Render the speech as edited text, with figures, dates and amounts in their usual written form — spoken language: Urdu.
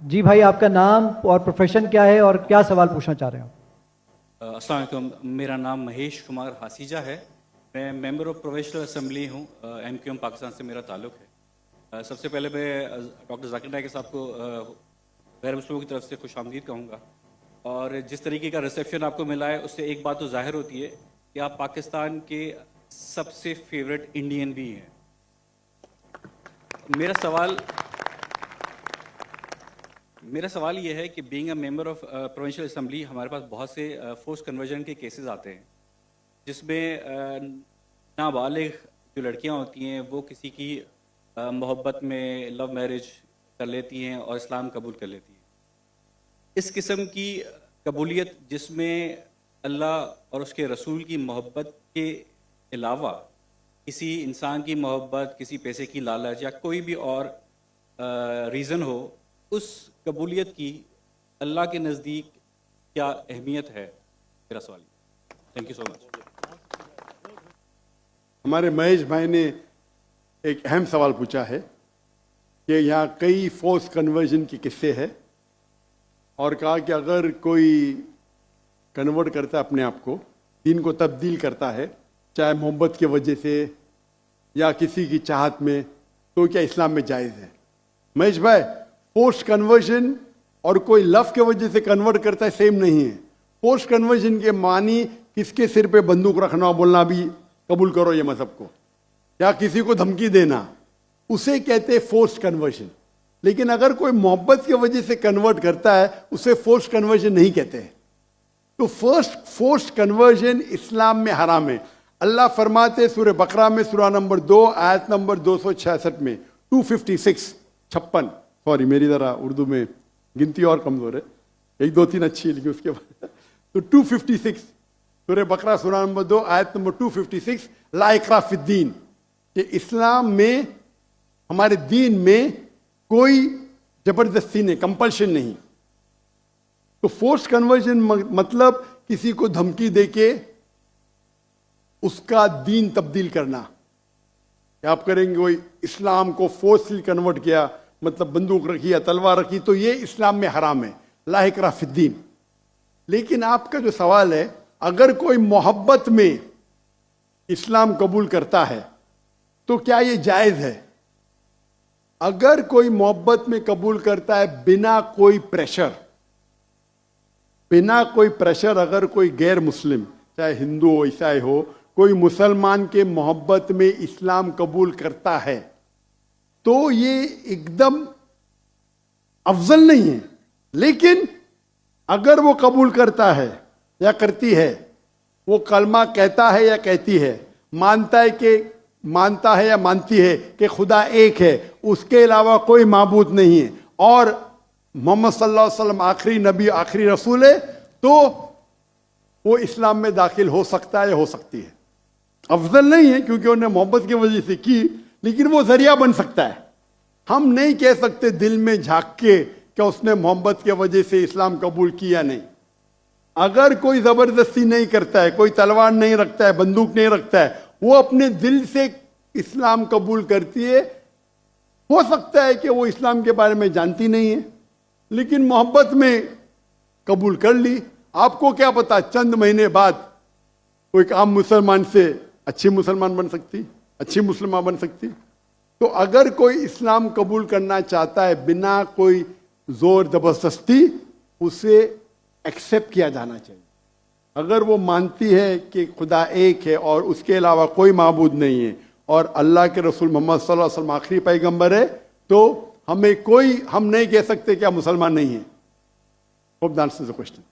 جی بھائی، آپ کا نام اور پروفیشن کیا ہے اور کیا سوال پوچھنا چاہ رہے ہیں؟ السلام علیکم، میرا نام مہیش کمار ہاسیجہ ہے. میں ممبر آف پروونشل اسمبلی ہوں. ایم کیو ایم پاکستان سے میرا تعلق ہے. سب سے پہلے میں ڈاکٹر ذاکر نائک صاحب کو غیر مسلموں کی طرف سے خوش آمدید کہوں گا. اور جس طریقے کا ریسیپشن آپ کو ملا ہے اس سے ایک بات تو ظاہر ہوتی ہے کہ آپ پاکستان کے سب سے فیوریٹ انڈین بھی ہیں. میرا سوال یہ ہے کہ being a member of provincial assembly ہمارے پاس بہت سے فورس کنورژن کے کیسز آتے ہیں جس میں نابالغ جو لڑکیاں ہوتی ہیں وہ کسی کی محبت میں لو میرج کر لیتی ہیں اور اسلام قبول کر لیتی ہیں. اس قسم کی قبولیت جس میں اللہ اور اس کے رسول کی محبت کے علاوہ کسی انسان کی محبت، کسی پیسے کی لالچ یا کوئی بھی اور ریزن ہو، اس قبولیت کی اللہ کے نزدیک کیا اہمیت ہے؟ میرا سوال. تھینک یو سو مچ. ہمارے مہیش بھائی نے ایک اہم سوال پوچھا ہے کہ یہاں کئی فورس کنورژن کے قصے ہیں اور کہا کہ اگر کوئی کنورٹ کرتا ہے اپنے آپ کو، دین کو تبدیل کرتا ہے چاہے محبت کی وجہ سے یا کسی کی چاہت میں، تو کیا اسلام میں جائز ہے؟ مہیش بھائی، فورس کنورژن اور کوئی لو کی وجہ سے کنورٹ کرتا ہے سیم نہیں ہے. فورس کنورژن کے معنی کس کے سر پہ بندوق رکھنا اور بولنا بھی قبول کرو یہ مذہب کو، یا کسی کو دھمکی دینا، اسے کہتے ہیں فورس کنورژن. لیکن اگر کوئی محبت کی وجہ سے کنورٹ کرتا ہے اسے فورس کنورژن نہیں کہتے. تو فورس کنورژن اسلام میں حرام ہے. اللہ فرماتے سورہ بقرہ میں سورہ نمبر 2 آیت نمبر 266 میں 256 سوری میری ذرا اردو میں گنتی اور کمزور ہے، 1 2 3 اچھی ہے لیکن اس کے بعد تو 256 سورہ بقرہ سورہ نمبر 2 آیت نمبر 256 لا اکراہ فی الدین، کہ اسلام میں ہمارے دین میں کوئی زبردستی نہیں، کمپلشن نہیں. تو فورس کنورژن مطلب کسی کو دھمکی دے کے اس کا دین تبدیل کرنا. کیا آپ کریں گے؟ کوئی اسلام کو فورسلی کنورٹ کیا، مطلب بندوق رکھی یا تلوار رکھی، تو یہ اسلام میں حرام ہے، لا اکراہ فی الدین. لیکن آپ کا جو سوال ہے، اگر کوئی محبت میں اسلام قبول کرتا ہے تو کیا یہ جائز ہے؟ اگر کوئی محبت میں قبول کرتا ہے بنا کوئی پریشر، اگر کوئی غیر مسلم چاہے ہندو ہو عیسائی ہو، کوئی مسلمان کے محبت میں اسلام قبول کرتا ہے تو یہ ایک دم افضل نہیں ہے. لیکن اگر وہ قبول کرتا ہے یا کرتی ہے، وہ کلمہ کہتا ہے یا کہتی ہے، مانتا ہے یا مانتی ہے کہ خدا ایک ہے، اس کے علاوہ کوئی معبود نہیں ہے، اور محمد صلی اللہ علیہ وسلم آخری نبی آخری رسول ہے، تو وہ اسلام میں داخل ہو سکتا ہے یا ہو سکتی ہے. افضل نہیں ہے کیونکہ انہوں نے محبت کی وجہ سے کی، لیکن وہ ذریعہ بن سکتا ہے. ہم نہیں کہہ سکتے دل میں جھانک کے کہ اس نے محبت کی وجہ سے اسلام قبول کیا نہیں. اگر کوئی زبردستی نہیں کرتا ہے، کوئی تلوار نہیں رکھتا ہے، بندوق نہیں رکھتا ہے، وہ اپنے دل سے اسلام قبول کرتی ہے، ہو سکتا ہے کہ وہ اسلام کے بارے میں جانتی نہیں ہے لیکن محبت میں قبول کر لی. آپ کو کیا پتا چند مہینے بعد کوئی عام مسلمان سے اچھی مسلمان بن سکتی، اچھی مسلمان بن سکتی. تو اگر کوئی اسلام قبول کرنا چاہتا ہے بنا کوئی زور زبردستی، اسے ایکسیپٹ کیا جانا چاہیے. اگر وہ مانتی ہے کہ خدا ایک ہے اور اس کے علاوہ کوئی معبود نہیں ہے اور اللہ کے رسول محمد صلی اللہ علیہ وسلم آخری پیغمبر ہے، تو ہم نہیں کہہ سکتے کہ آپ مسلمان نہیں ہیں. Hope that answers the question.